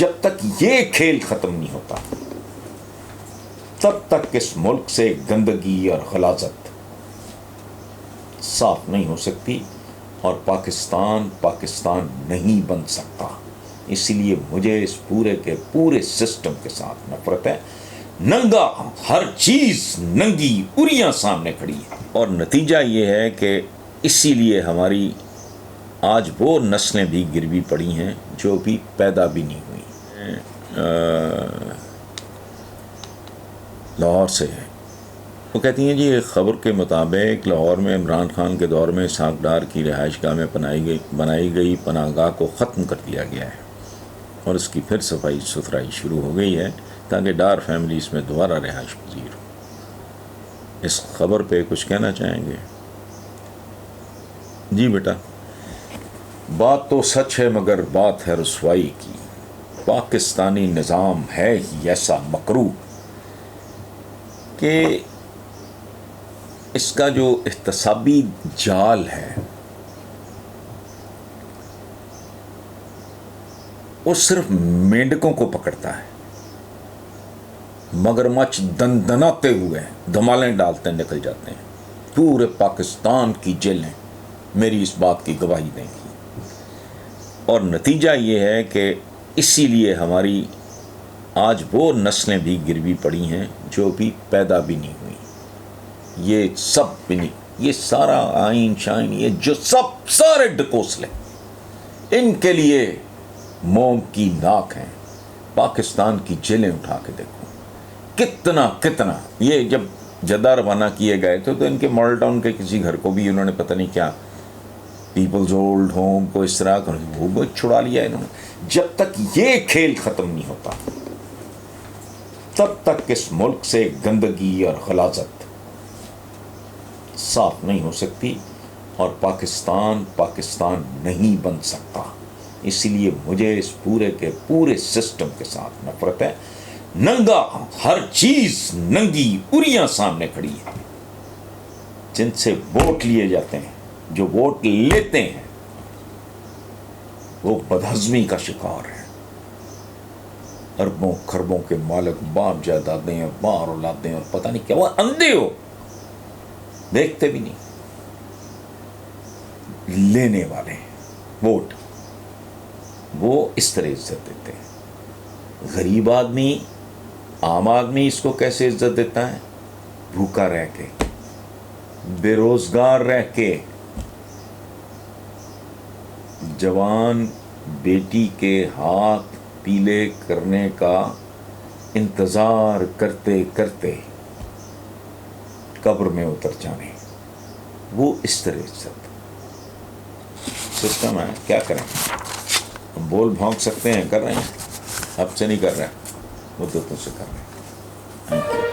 جب تک یہ کھیل ختم نہیں ہوتا تب تک اس ملک سے گندگی اور غلاظت صاف نہیں ہو سکتی اور پاکستان نہیں بن سکتا. اسی لیے مجھے اس پورے کے پورے سسٹم کے ساتھ نفرت ہے. ننگا ہر چیز ننگی اریاں سامنے کھڑی ہے اور نتیجہ یہ ہے کہ اسی لیے ہماری آج وہ نسلیں بھی گروی پڑی ہیں جو بھی پیدا بھی نہیں ہوئی. لاہور سے ہے. وہ کہتی ہیں جی ایک خبر کے مطابق لاہور میں عمران خان کے دور میں اسحاق ڈار کی رہائش گاہ میں بنائی گئی پناہ گاہ کو ختم کر دیا گیا ہے اور اس کی پھر صفائی ستھرائی شروع ہو گئی ہے تاکہ ڈار فیملی اس میں دوبارہ رہائش پذیر ہو. اس خبر پہ کچھ کہنا چاہیں گے؟ جی بیٹا، بات تو سچ ہے مگر بات ہے رسوائی کی. پاکستانی نظام ہے ہی ایسا مکروہ کہ اس کا جو احتسابی جال ہے وہ صرف مینڈکوں کو پکڑتا ہے. مگرمچھ دندناتے ہوئے دھمالیں ڈالتے نکل جاتے ہیں. پورے پاکستان کی جیلیں میری اس بات کی گواہی دیں گی. اور نتیجہ یہ ہے کہ اسی لیے ہماری آج وہ نسلیں بھی گروی پڑی ہیں جو بھی پیدا بھی نہیں ہوئی. یہ سب بھی نہیں، یہ سارا آئین شائن، یہ جو سارے ڈکوسلے ان کے لیے موم کی ناک ہیں. پاکستان کی جیلیں اٹھا کے دیکھو کتنا یہ جب جدہ روانہ کیے گئے تھے تو ان کے ماڈل ٹاؤن کے کسی گھر کو بھی انہوں نے پتہ نہیں کیا پیپلز اولڈ ہوم کو اس طرح وہ چھڑا لیا انہوں نے. جب تک یہ کھیل ختم نہیں ہوتا تب تک اس ملک سے گندگی اور غلاظت صاف نہیں ہو سکتی اور پاکستان نہیں بن سکتا. اسی لیے مجھے اس پورے کے پورے سسٹم کے ساتھ نفرت ہے. ننگا ہر چیز ننگی اریاں سامنے کھڑی ہے. جن سے ووٹ لیے جاتے ہیں، جو ووٹ لیتے ہیں وہ بدہضمی کا شکار ہے. اربوں خربوں کے مالک، باپ جائیدادیں اور ماں اولادیں اور پتہ نہیں کیا، وہ اندھے ہو دیکھتے بھی نہیں. لینے والے ووٹ وہ اس طرح عزت دیتے ہیں. غریب آدمی، عام آدمی اس کو کیسے عزت دیتا ہے؟ بھوکا رہ کے، بے روزگار رہ کے، جوان بیٹی کے ہاتھ پیلے کرنے کا انتظار کرتے کرتے قبر میں اتر جانے. وہ اس طرح عزت سسٹم ہے. کیا کریں؟ ہم بول بھونک سکتے ہیں، کر رہے ہیں. اب سے نہیں کر رہے ہیں، مدتوں سے کر رہے ہیں.